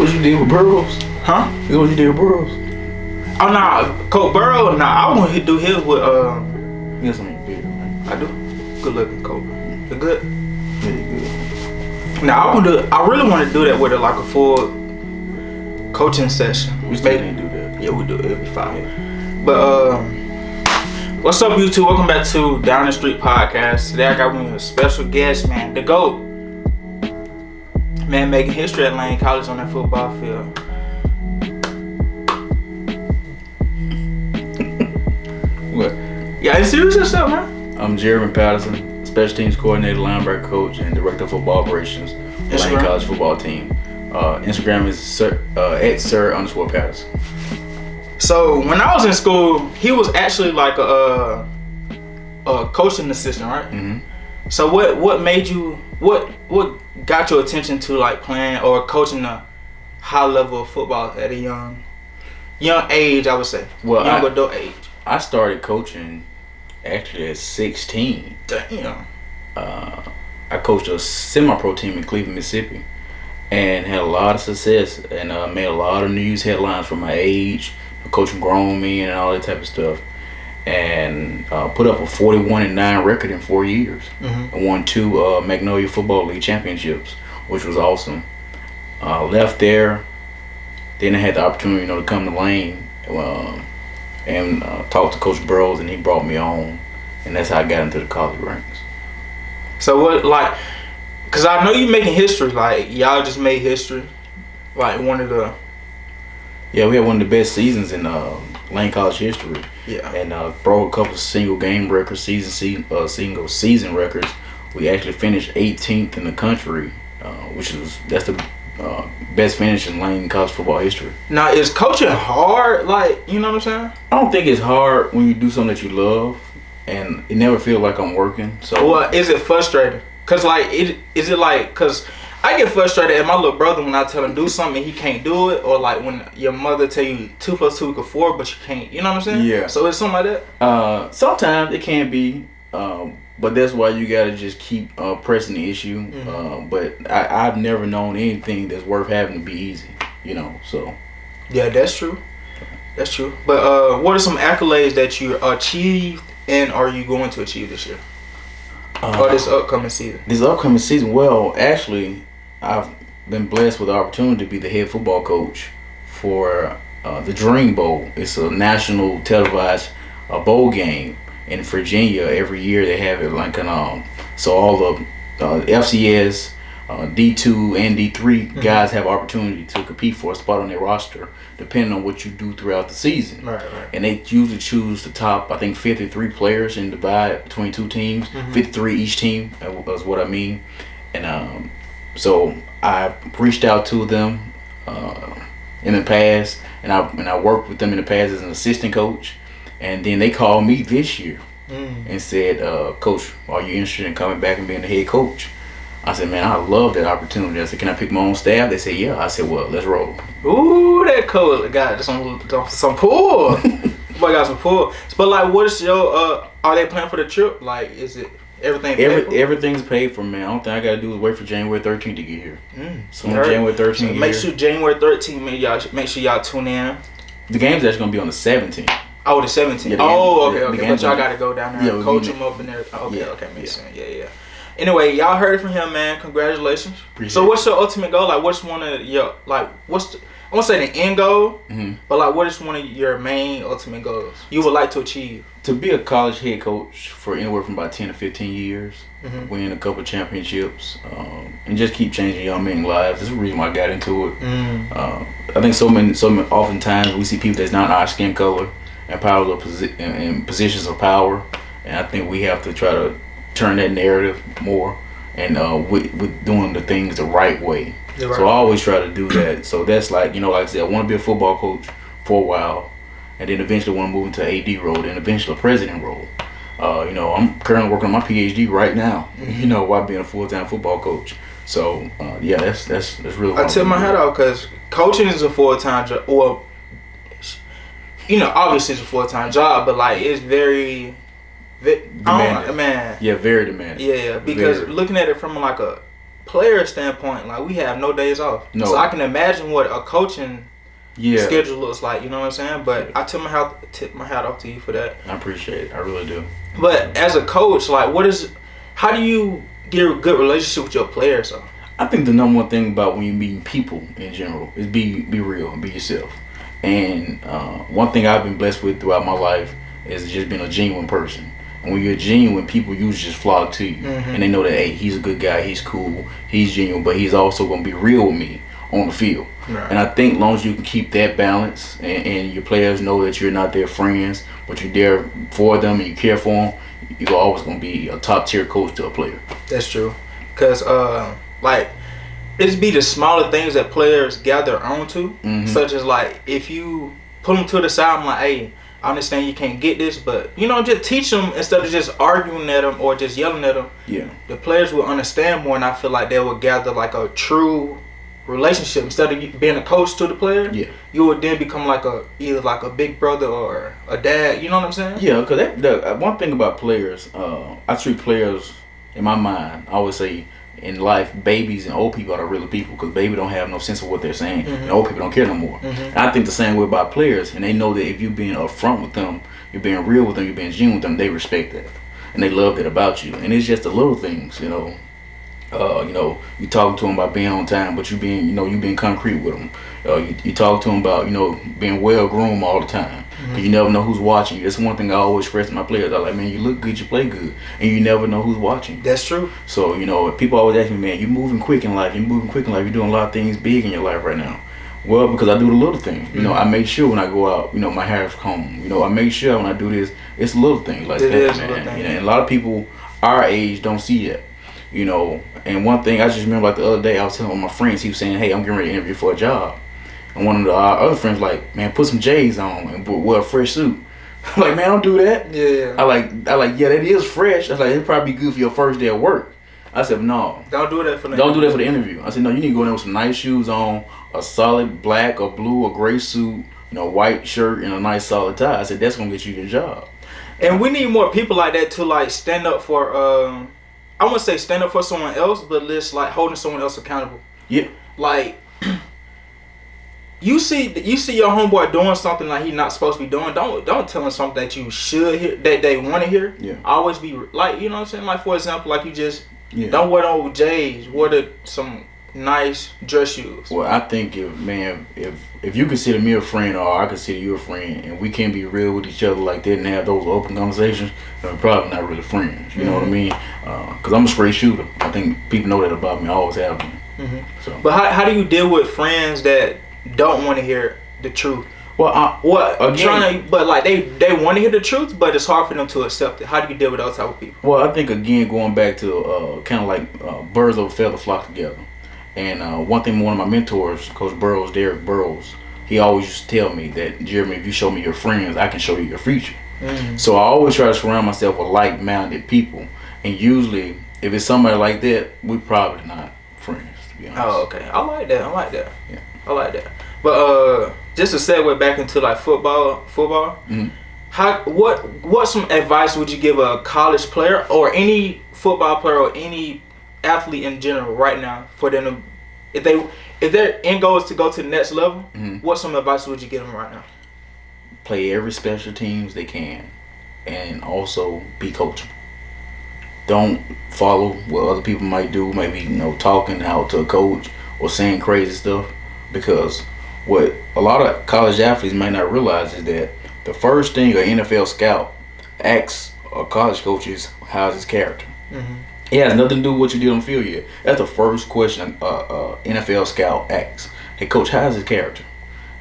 what you did with Burrows? Huh? This what you did with Burrows? Oh nah, Coach Burrow. Nah, I want to do his with You got something big, man. I do. Good looking Coach. They're good. Really good. Now I really want to do that with like a full coaching session. We still didn't do that. Yeah, we do. It'll be fine. But what's up, YouTube? Welcome back to Down the Street Podcast. Today I got me a special guest, man, the GOAT. Man, making history at Lane College on that football field. What? Yeah, you serious yourself, man? I'm Jeremy Patterson, Special Teams Coordinator, Linebacker Coach, and Director of Football Operations for Lane College Football Team. Instagram is @Sir_Patterson. So when I was in school, he was actually like a coaching assistant, right? Mm-hmm. So what made you what got your attention to like playing or coaching a high level of football at a young age? I would say, well, young adult age. I started coaching actually at 16. Damn. I coached a semi-pro team in Cleveland, Mississippi, and had a lot of success and made a lot of news headlines for my age, coaching grown men and all that type of stuff, and put up a 41-9 record in 4 years. Mm-hmm. I won 2 Magnolia Football League championships, which was awesome. Left there, then I had the opportunity, to come to Lane and talk to Coach Burrows, and he brought me on, and that's how I got into the college ranks. So what, like, cause I know you making history. Like y'all just made history. Like one of the. Yeah, we had one of the best seasons in Lane College history. Yeah. And broke a couple of single game records, single season records. We actually finished 18th in the country, that's the best finish in Lane College football history. Now is coaching hard? Like, you know what I'm saying? I don't think it's hard when you do something that you love, and it never feels like I'm working. So, well, is it frustrating? Cause like cause I get frustrated at my little brother when I tell him do something and he can't do it, or like when your mother tell you 2 + 2 = 4, but you can't. You know what I'm saying? Yeah. So it's something like that. Sometimes it can be, but that's why you gotta just keep pressing the issue. Mm-hmm. But I've never known anything that's worth having to be easy. So. Yeah, that's true. That's true. But what are some accolades that you achieved and are you going to achieve this year? Or this upcoming season? This upcoming season, well, actually, I've been blessed with the opportunity to be the head football coach for the Dream Bowl. It's a national televised bowl game in Virginia. Every year they have it so all the FCS, D2 and D3 mm-hmm. guys have opportunity to compete for a spot on their roster, depending on what you do throughout the season. Right. And they usually choose the top, I think, 53 players and divide between 2 teams. Mm-hmm. 53 each team is what I mean. And so I reached out to them in the past, and I worked with them in the past as an assistant coach. And then they called me this year and said, Coach, are you interested in coming back and being the head coach? I said, man, I love that opportunity. I said, can I pick my own staff? They said, yeah. I said, well, let's roll. Ooh, that coach got some pull. Boy got some pull. But like, what is your are they planning for the trip? Like, is it everything paid for? Everything's paid for, man. The only thing I gotta do is wait for January 13th to get here. So on January 13th, so make sure January 13th, make sure y'all tune in. The game's actually gonna be on the 17th. Oh, the 17th. Yeah, okay. But y'all gotta go down there and coach them up in there. Okay, makes sense. Yeah. Anyway, y'all heard it from him, man. Congratulations. Appreciate what's your ultimate goal? Like, what's one of your I won't say the end goal, but like, what is one of your main ultimate goals you would like to achieve? To be a college head coach for anywhere from about 10 to 15 years, win a couple championships, and just keep changing young men's lives. That's the reason why I got into it. I think so many oftentimes we see people that's not our skin color and in positions of power, and I think we have to try to turn that narrative more, and with doing the things the right way. So I always try to do that. So that's like I said, I want to be a football coach for a while, and then eventually want to move into AD role, and eventually a president role. I'm currently working on my PhD right now. While being a full-time football coach. So that's really. I tip my hat off because coaching is a full-time job. Well, obviously it's a full-time job, but like it's very demanding. Man. Yeah, very demanding. Yeah, because looking at it from like a player standpoint, like we have no days off. No. So I can imagine what a coaching Yeah. schedule looks like. You know what I'm saying? But I tip my hat off to you for that. I appreciate it. I really do. But as a coach, like, how do you get a good relationship with your players? Though? I think the number one thing about when you meet people in general is be real and be yourself. And one thing I've been blessed with throughout my life is just being a genuine person. And when you're genuine, people usually just flock to you. And they know that, hey, he's a good guy, he's cool, he's genuine, but he's also going to be real with me on the field. Right. And I think as long as you can keep that balance and your players know that you're not their friends, but you're there for them and you care for them, you're always going to be a top tier coach to a player. That's true. Because, like, it's be the smaller things that players gather onto, such as, like, if you put them to the side, I'm like, hey, I understand you can't get this, but, you know, just teach them instead of just arguing at them or just yelling at them. Yeah. The players will understand more, and I feel like they will gather, like, a true relationship. Instead of you being a coach to the player, you would then become like either like a big brother or a dad. You know what I'm saying? Yeah, because the one thing about players, I treat players in my mind. I always say in life, babies and old people are the real people, because baby don't have no sense of what they're saying, and old people don't care no more. And I think the same way about players, and they know that if you're being upfront with them, you're being real with them, you're being genuine with them, they respect that, and they love that about you. And it's just the little things, you know. You talking to them about being on time, but you being concrete with them. You talk to them about, being well groomed all the time. You never know who's watching you. That's one thing I always express to my players. I'm like, man, you look good, you play good, and you never know who's watching. That's true. So, people always ask me, man, you're moving quick in life. You're doing a lot of things big in your life right now. Well, because I do the little things. I make sure when I go out, my hair's combed. I make sure when I do this, it's little things like that, man. And a lot of people our age don't see that. And one thing I just remember, like the other day, I was telling one of my friends, he was saying, hey, I'm getting ready to interview for a job. And one of our other friends like, man, put some J's on and wear a fresh suit. I'm like, man, don't do that. Yeah. I like, yeah, that is fresh. I was like, it'd probably be good for your first day of work. I said, no. Don't do that for the Don't do that for the interview. I said, no, you need to go in there with some nice shoes on, a solid black or blue or gray suit, white shirt and a nice solid tie. I said, that's going to get you the job. And we need more people like that to like stand up for, I wouldn't say stand up for someone else, but just like holding someone else accountable. Yeah. Like, you see your homeboy doing something like he's not supposed to be doing. Don't tell him something that you should hear, that they want to hear. Yeah. Always be like, you know what I'm saying? Like, for example, like you just don't wear no J's. Wear some nice dress shoes. Well, I think if you consider me a friend or I consider you a friend, and we can't be real with each other like that and have those open conversations, then we're probably not really friends. You know what I mean? Because I'm a straight shooter. I think people know that about me. I always have been. So. But how do you deal with friends that don't want to hear the truth? Well, but like they want to hear the truth, but it's hard for them to accept it. How do you deal with those type of people? Well, I think again going back to kind of like birds of a feather flock together. And one thing, one of my mentors, Coach Burrows, Derek Burrows, he always used to tell me that, Jeremy, if you show me your friends, I can show you your future. So I always try to surround myself with like-minded people. And usually, if it's somebody like that, we're probably not friends, to be honest. Oh, okay. I like that. Yeah. I like that. But just to segue back into like football. What some advice would you give a college player or any football player or any athlete in general right now for them to, if their end goal is to go to the next level, what some advice would you give them right now? Play every special teams they can, and also be coachable. Don't follow what other people might do, maybe talking out to a coach or saying crazy stuff, because what a lot of college athletes may not realize is that the first thing an NFL scout asks a college coach is, how's his character? It has nothing to do with what you did on the field yet. That's the first question NFL scout asks. Hey, coach, how's his character?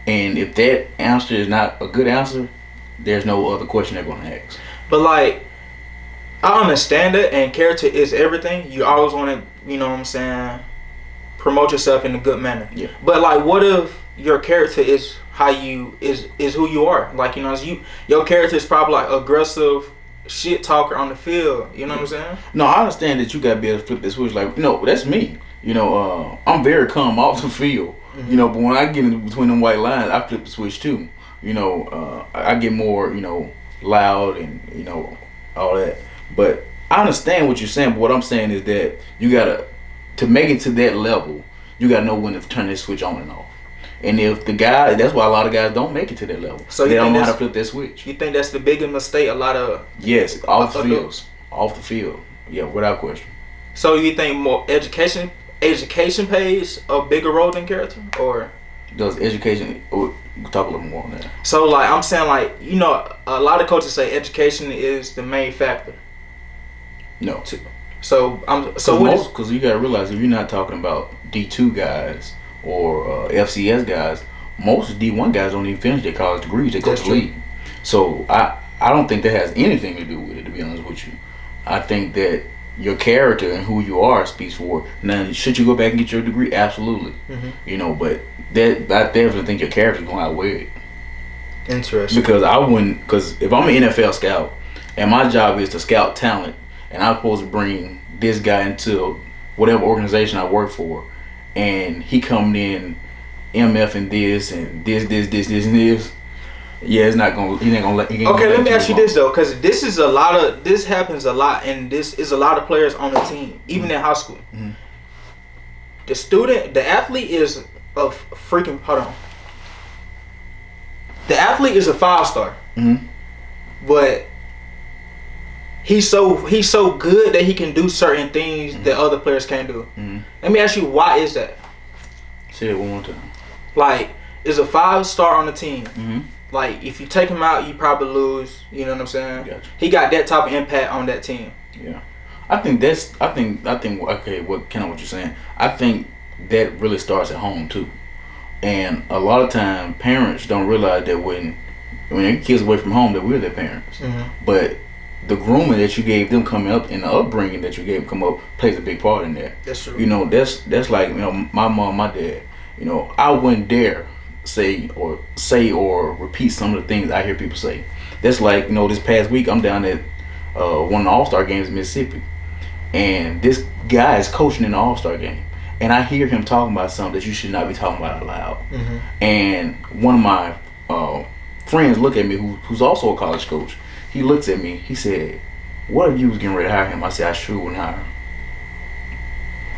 And if that answer is not a good answer, there's no other question they're going to ask. But like, I understand it, and character is everything. You always want to, promote yourself in a good manner. Yeah. But like, what if your character is is who you are? Like, your character is probably like aggressive shit talker on the field. You know what I'm saying? No, I understand that you got to be able to flip the switch. Like, that's me. I'm very calm off the field. But when I get in between them white lines, I flip the switch too. I get more, loud and, all that. But I understand what you're saying. But what I'm saying is that you got to to make it to that level, you gotta know when to turn that switch on and off. And if the guy, that's why a lot of guys don't make it to that level. So they don't know how to flip that switch. You think that's the biggest mistake? A lot of off the field, off the field, yeah, without question. So you think more education plays a bigger role than character, or does education? We'll talk a little more on that. So like I'm saying, like a lot of coaches say education is the main factor. No. Because you gotta realize if you're not talking about D2 guys or FCS guys, most D1 guys don't even finish their college degrees. They go to the league. So I don't think that has anything to do with it, to be honest with you. I think that your character and who you are speaks for it. Now, should you go back and get your degree? Absolutely. Mm-hmm. But I definitely think your character's going to outweigh it. Interesting. Because if I'm an NFL scout and my job is to scout talent and I'm supposed to bring this guy into whatever organization I work for, and he coming in MF and this and this and this. Yeah, it's not gonna. He ain't gonna let. Okay, let me ask you this though, because this happens a lot, and this is a lot of players on the team, even in high school. Mm-hmm. The athlete is a freaking. Hold on. The athlete is a 5-star, but he's so good that he can do certain things that other players can't do. Let me ask you, why is that? Say it one more time. Like, is a 5-star on the team. Like, if you take him out, you probably lose. You know what I'm saying? Gotcha. He got that type of impact on that team. Yeah, I think. Okay, what you're saying? I think that really starts at home too, and a lot of time parents don't realize that when their kids away from home, that we're their parents. But the grooming that you gave them coming up and the upbringing that you gave them come up plays a big part in that. That's true. That's like my mom, my dad. I wouldn't dare say or repeat some of the things I hear people say. That's like, this past week I'm down at one of the All-Star games in Mississippi, and this guy is coaching in the All-Star game, and I hear him talking about something that you should not be talking about out loud. And one of my friends look at me who's also a college coach. He looks at me, he said, what if you was getting ready to hire him? I said, I sure wouldn't hire him.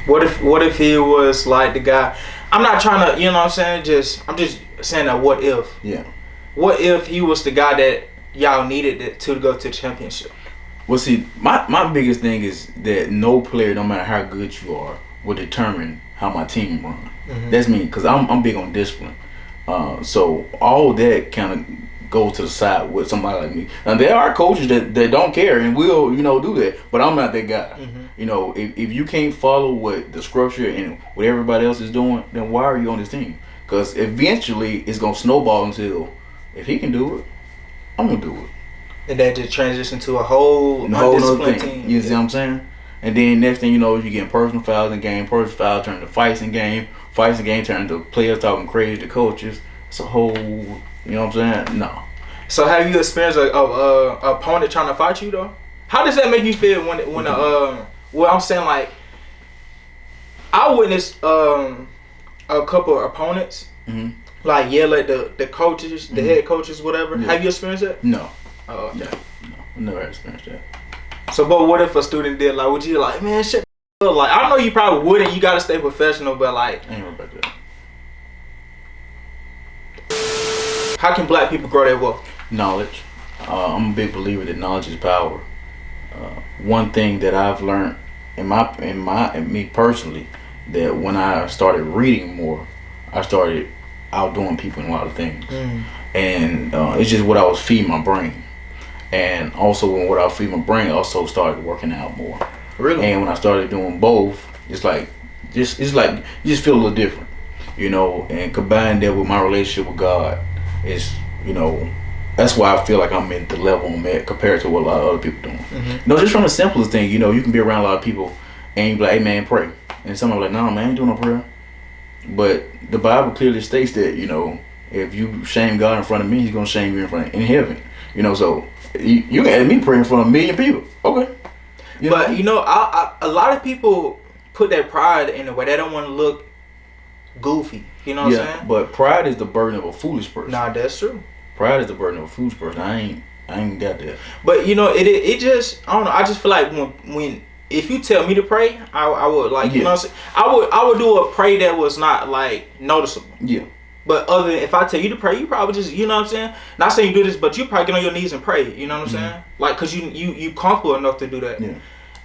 What if he was like the guy? I'm not trying to, I'm saying, I'm just saying that what if. Yeah. What if he was the guy that y'all needed to go to the championship? Well, see, my biggest thing is that no player, no matter how good you are, will determine how my team run. That's me, because I'm big on discipline. So all that kind of goes to the side with somebody like me. Now, there are coaches that don't care and will, do that, but I'm not that guy. If you can't follow what the structure and what everybody else is doing, then why are you on this team? Because eventually it's going to snowball until, if he can do it, I'm going to do it. And that just transition to a whole other thing. You see what I'm saying? And then next thing you know, you're getting personal fouls in game. Personal fouls turn to fights in game. Fights in game turn to players talking crazy to coaches. It's a whole, you know what I'm saying? No. So have you experienced a opponent trying to fight you though? How does that make you feel when well, I'm saying, like, I witnessed a couple of opponents like yell at the coaches, the head coaches, whatever. Yeah. Have you experienced that? No. Oh, okay. No, I've never experienced that. So, but what if a student did, like, would you like, man, shit, like, I know you probably wouldn't. You gotta stay professional, but like, I ain't worried about that. How can black people grow their wealth? Knowledge. I'm a big believer that knowledge is power. One thing that I've learned in me personally, that when I started reading more, I started outdoing people in a lot of things. And it's just what I was feeding my brain. And also when what I was feeding my brain, I also started working out more. Really? And when I started doing both, it's like you just feel a little different, and combine that with my relationship with God is, that's why I feel like I'm at the level I'm at compared to what a lot of other people doing. Just from the simplest thing, you can be around a lot of people and you be like, hey man, pray. And somebody like, no man, I ain't doing no prayer. But the Bible clearly states that, if you shame God in front of me, he's gonna shame you in heaven. So you had me pray in front of a million people. Okay. But a lot of people put their pride in it where they don't want to look goofy. You know what I'm saying? But pride is the burden of a foolish person. Nah, that's true. Pride is the burden of a foolish person. I ain't got that. But it just, I don't know. I just feel like when if you tell me to pray, I would like, you know what I'm saying? I would do a pray that was not like noticeable. Yeah. But other than if I tell you to pray, you probably just, you know what I'm saying? Not saying you do this, but you probably get on your knees and pray. You know what I'm saying? Like, cause you comfortable enough to do that. Yeah.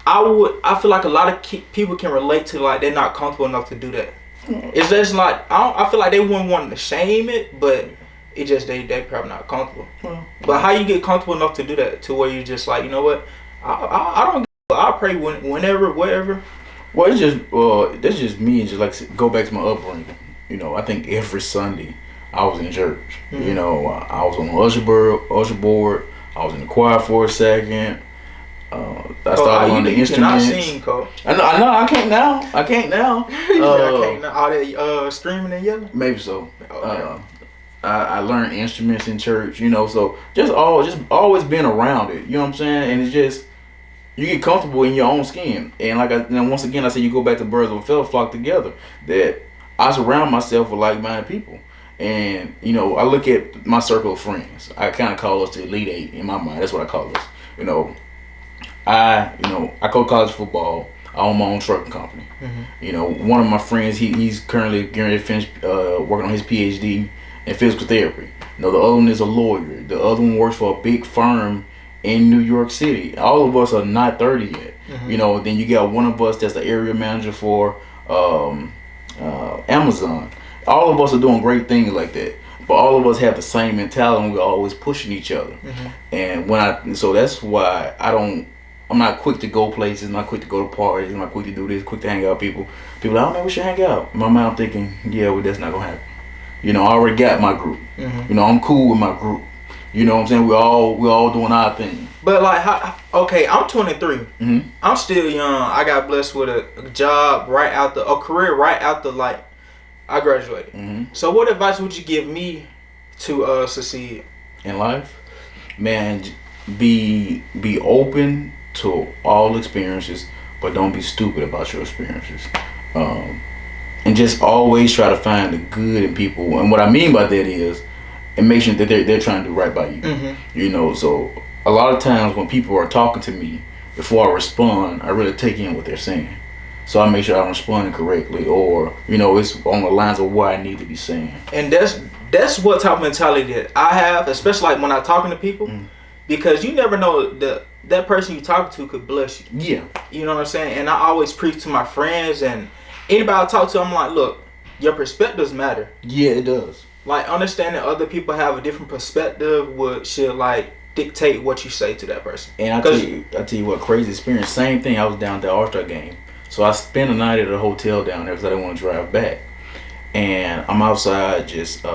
I feel like a lot of people can relate to, like, they're not comfortable enough to do that. It's just like I feel like they wouldn't want to shame it, but it just they probably not comfortable. But how you get comfortable enough to do that to where you just like, you know what? I don't. I'll pray whenever, wherever. Well, it's just that's just me. Just like go back to my upbringing. You know, I think every Sunday I was in church. You know, I was on the usher board. I was in the choir for a second. I started on the instruments. You cannot sing, Cole. I know. I can't now. I can't now. All that screaming and yelling. Maybe so. Okay. I learned instruments in church. You know, so just always being around it. You know what I'm saying? And it's just you get comfortable in your own skin. And once again, I say you go back to birds of a feather flock together. That I surround myself with like-minded people. And you know, I look at my circle of friends. I kind of call us the Elite Eight in my mind. That's what I call us. You know. I coach college football. I own my own trucking company. You know, one of my friends, he's currently getting ready to finish working on his PhD in physical therapy. You know, the other one is a lawyer. The other one works for a big firm in New York City. All of us are not 30 yet. You know, then you got one of us that's the area manager for Amazon. All of us are doing great things like that. But all of us have the same mentality and we're always pushing each other. And so that's why I'm not quick to go places, not quick to go to parties, I'm not quick to do this, quick to hang out with people. People are like, oh man, we should hang out. In my mind I'm thinking, yeah, well, that's not gonna happen. You know, I already got my group. You know, I'm cool with my group. You know what I'm saying? We're all doing our thing. But like, I'm 23. I'm still young. I got blessed with a job a career right after like I graduated. So what advice would you give me to succeed in life? Man, be open to all experiences, but don't be stupid about your experiences. And just always try to find the good in people. And what I mean by that is, and make sure that they're trying to do right by you. You know, so a lot of times when people are talking to me, before I respond, I really take in what they're saying. So I make sure I'm responding correctly, or you know, it's on the lines of what I need to be saying. And that's what type of mentality that I have, especially like when I'm talking to people, because you never know that person you talk to could bless you. Yeah. You know what I'm saying? And I always preach to my friends and anybody I talk to, I'm like, look, your perspectives matter. Yeah, it does. Like understanding other people have a different perspective should like dictate what you say to that person. And I tell you what, crazy experience. Same thing. I was down at the All-Star game. So I spent a night at a hotel down there because I didn't want to drive back. And I'm outside just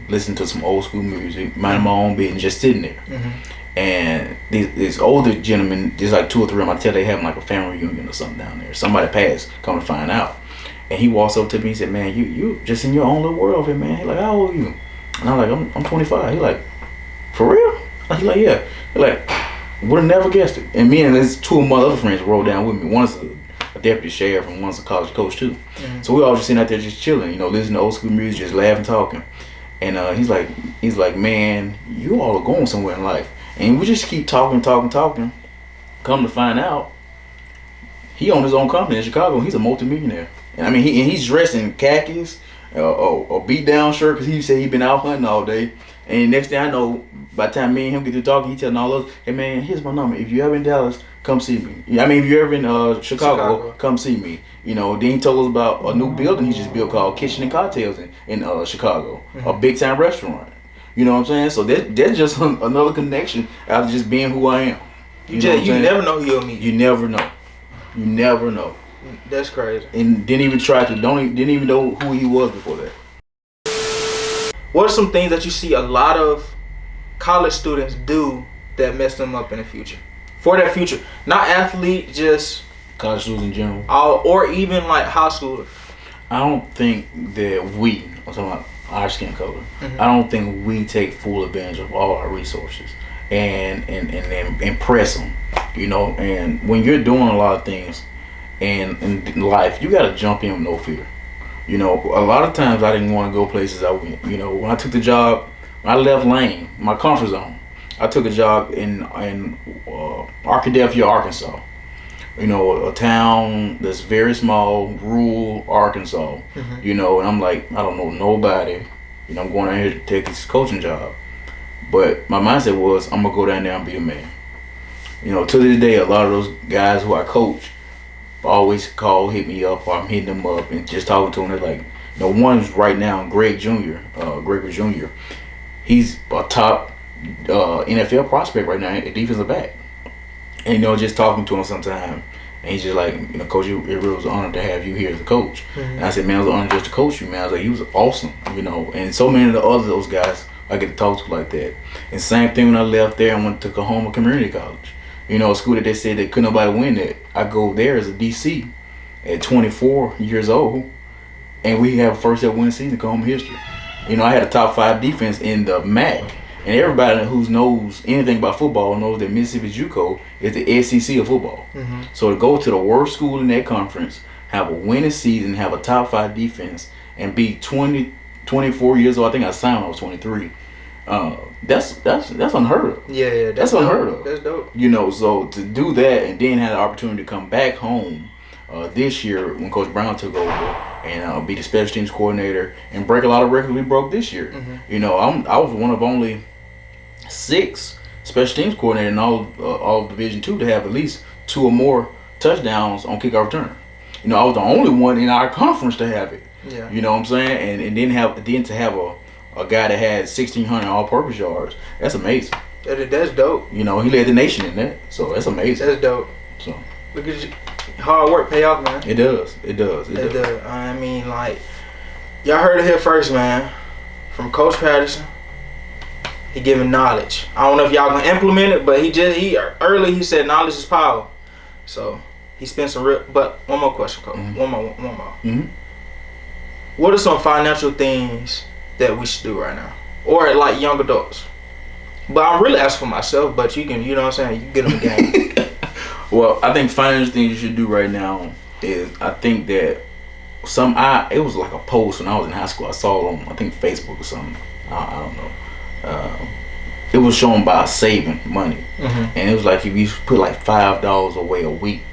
listening to some old school music, minding my own business, just sitting there. And these older gentlemen, just like 2 or 3 of them, I tell they having like a family reunion or something down there. Somebody passed, come to find out. And he walks up to me and said, man, you just in your own little world here, man. He like, how old are you? And I'm like, I'm 25. He like, for real? He like, yeah. He like, would have never guessed it. And me and there's 2 of my other friends rolled down with me. One's a deputy sheriff and one's a college coach too. So we all just sitting out there just chilling, you know, listening to old school music, just laughing, talking. And he's like, man, you all are going somewhere in life. And we just keep talking. Come to find out, he owns his own company in Chicago. He's a multimillionaire. And I mean, he's dressed in khakis, a beat down shirt, because he said he'd been out hunting all day. And next thing I know, by the time me and him get to talking, he telling all us, hey man, here's my number. If you ever in Dallas, come see me. I mean, if you're ever in Chicago, come see me. You know, then he told us about a new building he just built called Kitchen and Cocktails in Chicago, a big time restaurant. You know what I'm saying? So that's just another connection out of just being who I am. You never know who you'll meet. You never know. You never know. That's crazy. And didn't even know who he was before that. What are some things that you see a lot of college students do that mess them up in the future? For their future. Not athlete, just college students in general. Or even like high schoolers. I don't think that I'm talking about our skin color. I don't think we take full advantage of all our resources and impress them, you know. And when you're doing a lot of things in life, you got to jump in with no fear. You know, a lot of times I didn't want to go places I went. You know, when I took the job, when I left Lane, my comfort zone, I took a job in Arkadelphia, Arkansas. you know, a town that's very small, rural Arkansas, you know, and I'm like, I don't know nobody, you know, I'm going out here to take this coaching job. But my mindset was, I'm gonna go down there and be a man. You know, to this day, a lot of those guys who I coach always call, hit me up, or I'm hitting them up and just talking to them. They're like, you know, one's right now, Gregory Jr. He's a top NFL prospect right now, a defensive back. And, you know, just talking to him sometime, and he's just like, you know, Coach, it really was an honor to have you here as a coach. And I said, man, it was an honor just to coach you, man. I was like, you was awesome, you know. And so many of the other those guys I get to talk to like that. And same thing when I left there and went to Oklahoma Community College. You know, a school that they said that couldn't nobody win that. I go there as a DC at 24 years old, and we have a first ever winning season in Oklahoma history. You know, I had a top 5 defense in the MAC, and everybody who knows anything about football knows that Mississippi JUCO is the SEC of football. So to go to the worst school in that conference, have a winning season, have a top 5 defense, and be 24 years old. I think I signed when I was 23. That's unheard of. Yeah, that's unheard of. That's dope. You know, so to do that and then have the opportunity to come back home this year when Coach Brown took over and be the special teams coordinator and break a lot of records we broke this year. You know, I was one of only 6 special teams coordinator in all of Division II to have at least 2 or more touchdowns on kickoff return. You know, I was the only one in our conference to have it. Yeah. You know what I'm saying? And then to have a guy that had 1,600 all-purpose yards, that's amazing. That's dope. You know, he led the nation in that, so that's amazing. That's dope. So look at you. Hard work pay off, man. It does. It does. I mean, like, y'all heard it here first, man. From Coach Patterson. He giving knowledge. I don't know if y'all gonna implement it, but he said knowledge is power. So he spent some real. But one more question, Coach. One more. What are some financial things that we should do right now, or like young adults? But I'm really asking for myself. But you can, you know what I'm saying, you get them the game. Well, I think financial things you should do right now is, I think that it was like a post when I was in high school. I saw it on, I think, Facebook or something. I don't know. It was showing about saving money, and it was like if you put like $5 away a week,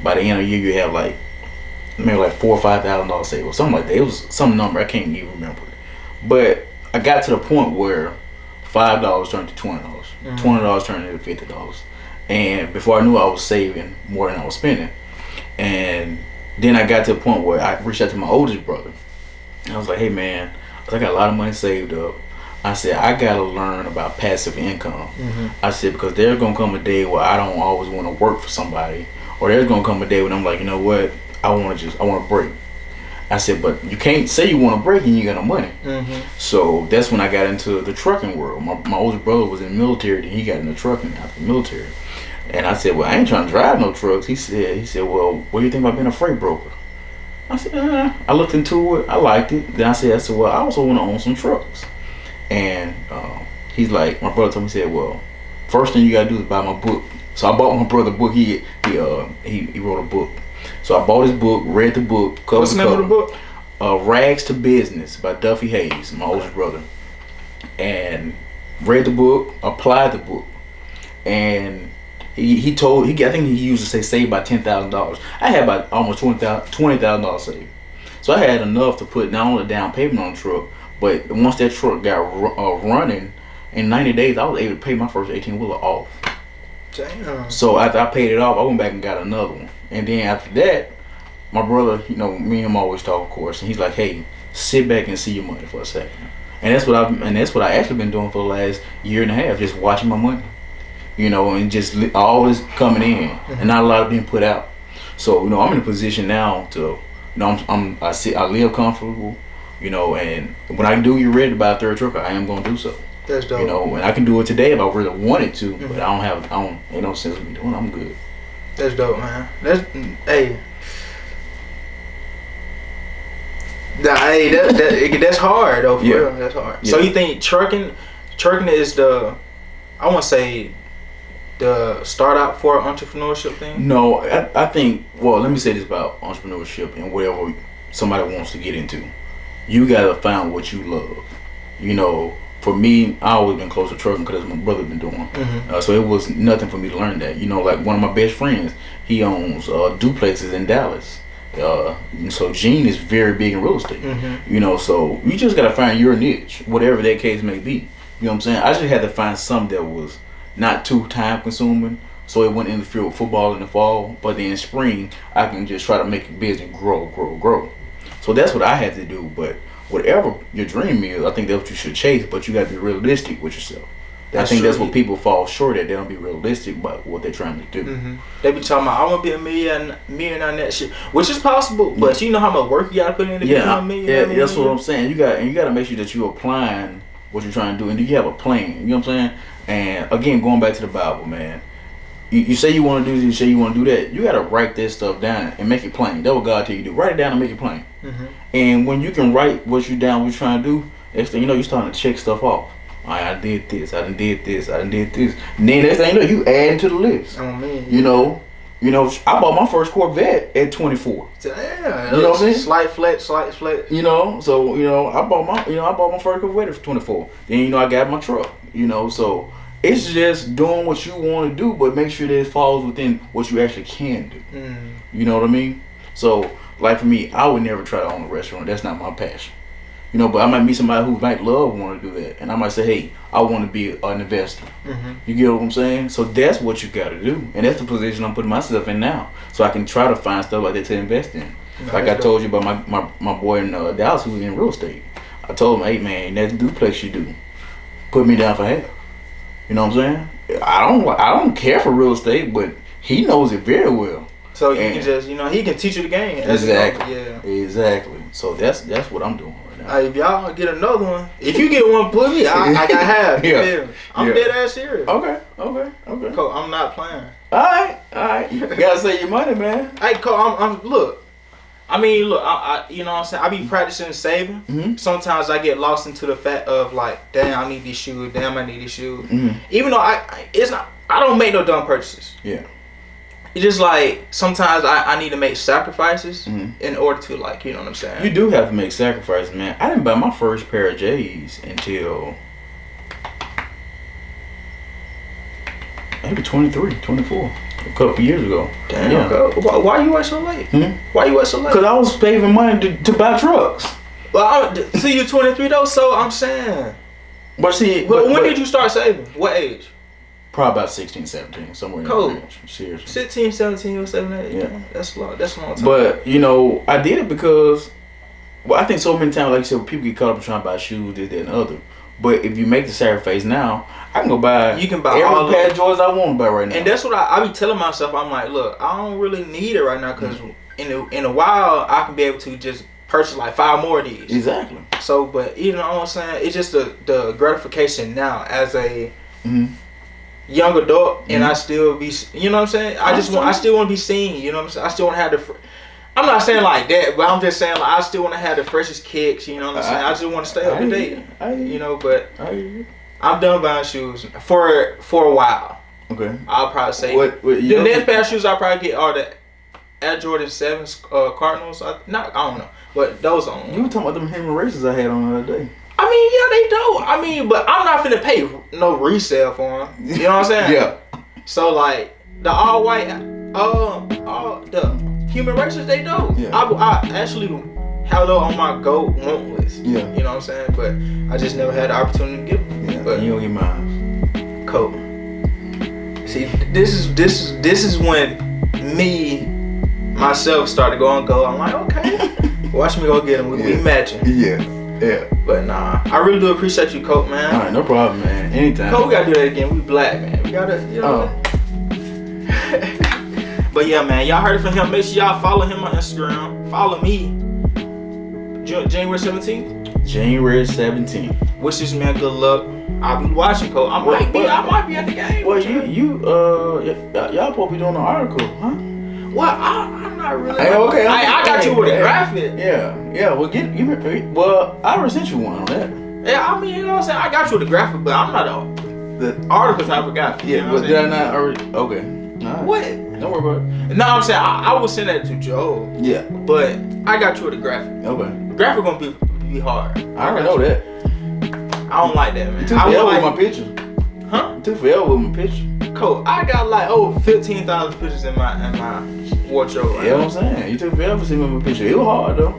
by the end of the year you have like maybe like $4,000 or $5,000 saved or something like that. It was some number, I can't even remember it. But I got to the point where $5 turned to $20, $20 turned into $50. And before I knew, I was saving more than I was spending. And then I got to a point where I reached out to my oldest brother. And I was like, hey man, I got a lot of money saved up. I said, I got to learn about passive income. I said, because there's going to come a day where I don't always want to work for somebody. Or there's going to come a day when I'm like, you know what, I want to break. I said, but you can't say you want to break and you got no money. So that's when I got into the trucking world. My older brother was in the military, and he got into trucking after the military. And I said, well, I ain't trying to drive no trucks. He said, well, what do you think about being a freight broker? I said, I looked into it. I liked it. Then I said, well, I also want to own some trucks. And he's like, my brother told me, he said, well, first thing you got to do is buy my book. So I bought my brother a book. He wrote a book. So I bought his book, read the book, cover What's the name of the book? Rags to Business by Duffy Hayes, my oldest brother. And read the book, applied the book. And I think he used to say save by $10,000. I had about almost $20,000 saved. So I had enough to put not only down payment on the truck, but once that truck got running, in 90 days, I was able to pay my first 18-wheeler off. Damn. So after I paid it off, I went back and got another one. And then after that, my brother, you know, me and him always talk, of course, and he's like, hey, sit back and see your money for a second. And that's what I actually been doing for the last year and a half, just watching my money. You know, and just all this coming in and not a lot of being put out. So, you know, I'm in a position now to, you know, I live comfortable, you know, and when I do get ready to buy a third truck, I am going to do so. That's dope. You know, and I can do it today if I really wanted to, but ain't no sense of me doing it. I'm good. That's dope, man. That's hard though, for real. That's hard. Yeah. So you think trucking is I want to say the start out for entrepreneurship thing? No, I think, well, let me say this about entrepreneurship and whatever somebody wants to get into. You got to find what you love. You know, for me, I always been close to trucking because my brother been doing. So it was nothing for me to learn that. You know, like one of my best friends, he owns duplexes in Dallas. And so Gene is very big in real estate. You know, so you just gotta find your niche, whatever that case may be. You know what I'm saying? I just had to find something that was not too time consuming, so it wouldn't interfere with football in the fall. But then in spring, I can just try to make a business grow. So that's what I had to do. But whatever your dream is, I think that's what you should chase. But you got to be realistic with yourself. That's what people fall short at. They don't be realistic about what they're trying to do. They be talking about, I want to be a millionaire on that shit, which is possible. But you know how much work you got to put in to become a millionaire. Yeah, that's what I'm saying. You got to make sure that you're applying what you're trying to do, and do you have a plan? You know what I'm saying? And again, going back to the Bible, man. You say you want to do this, you say you want to do that. You got to write this stuff down and make it plain. That's what God tell you to do. Write it down and make it plain. And when you can write what you're down, what you're trying to do, next thing you know, you're starting to check stuff off. All right, I did this, I done did this, I done did this. And then next thing you know, you add to the list. Oh man. You know, I bought my first Corvette at 24. Damn. You know what I'm saying? Slight flex. You know, so I bought my first Corvette at 24. Then I got my truck. You know, so it's just doing what you want to do, but make sure that it falls within what you actually can do. You know what I mean? So, like for me, I would never try to own a restaurant. That's not my passion. You know, but I might meet somebody who might want to do that, and I might say, hey, I want to be an investor. You get what I'm saying? So that's what you got to do, and that's the position I'm putting myself in now, so I can try to find stuff like that to invest in. Like I told you about my boy in Dallas who's in real estate. I told him, hey man, next duplex you do, put me down for half. You know what I'm saying? I don't care for real estate, but he knows it very well. So you can just, he can teach you the game. Exactly. Exactly. So that's what I'm doing right now. If y'all get another one, if you get one, put me. I got half. I'm dead ass serious. Okay. Cole, I'm not playing. All right. You gotta save your money, man. Hey, Cole, look. I you know what I'm saying? I be practicing saving. Sometimes I get lost into the fact of like, damn, I need these shoes. Damn, I need these shoes. Even though I don't make no dumb purchases. Yeah. It's just like sometimes I need to make sacrifices in order to, like, you know what I'm saying? You do have to make sacrifices, man. I didn't buy my first pair of J's until maybe 23, 24. A couple years ago. Damn. Yeah. Why you wait so late? Why you wait so late? Because I was saving money to buy trucks. Well, see, you 23 though, so I'm saying. But see, when did you start saving? What age? Probably about 16, 17, somewhere in that range. Seriously. 16, 17, or 17. Yeah. That's a long time. But, I did it because, I think so many times, like you said, people get caught up in trying to buy shoes, this, that, and other. But if you make the sacrifice now, I can go buy. You can buy every pair of Jordans I want to buy right now. And that's what I be telling myself. I'm like, look, I don't really need it right now because in a while I can be able to just purchase like 5 more of these. Exactly. So, but you know what I'm saying? It's just the gratification now as a young adult, and I still be, you know what I'm saying? I still want to be seen. You know what I'm saying? I still want to have the. I'm not saying like that, but I'm just saying like I still want to have the freshest kicks. You know what I'm saying? I just want to stay up to date. But I'm done buying shoes for a while. Okay. I'll probably say the next pair of shoes I'll probably get are the Air Jordan 7s Cardinals. I don't know, but those on. You were talking about them human races I had on the other day. I mean, yeah, they do. But I'm not finna pay no resale for them. You know what I'm saying? Yeah. So like the all white, the human races, they do. Yeah. I actually have those on my go want list. Yeah. You know what I'm saying? But I just never had the opportunity to get them. Yeah. But you don't get mine. Cool. See, this is when myself started going go. I'm like, okay, watch me go get them. We matching. Yeah. But nah, I really do appreciate you, Colt, man. All right, no problem, man. Anytime. Colt, we gotta do that again. We black, man. We gotta, But yeah, man, y'all heard it from him. Make sure y'all follow him on Instagram. Follow me. January 17th. January 17th. Wish this man good luck. I'll be watching, Colt. I might be at the game. Well, y'all supposed to be doing an article, huh? Well, I'm not really. Hey, okay. I got you with a graphic. Yeah. Well, well, I already sent you one on that. Yeah, I mean, you know what I'm saying. I got you with a graphic, but I'm not the article type of guy. Yeah, but did I not already? Okay. Right. What? Don't worry about it. No, I'm saying I will send that to Joe. Yeah. But I got you with a graphic. Okay. Graphic gonna be hard. I already know that. I don't like that, man. You took forever with my picture. Huh? You took forever with my picture. Cool. I got like over 15,000 pictures in my wardrobe. Right, what I'm saying. You took forever to see me with my picture. It was hard though.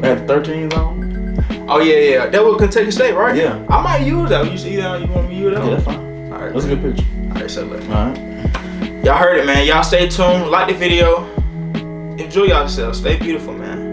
I had 13s on. Oh yeah. That was Kentucky State, right? Yeah. I might use that. You see that? You want me to use that? Yeah, that's fine. All right. That's a good picture. All right, so look. All right. Y'all heard it, man. Y'all stay tuned. Like the video. Enjoy yourselves. Stay beautiful, man.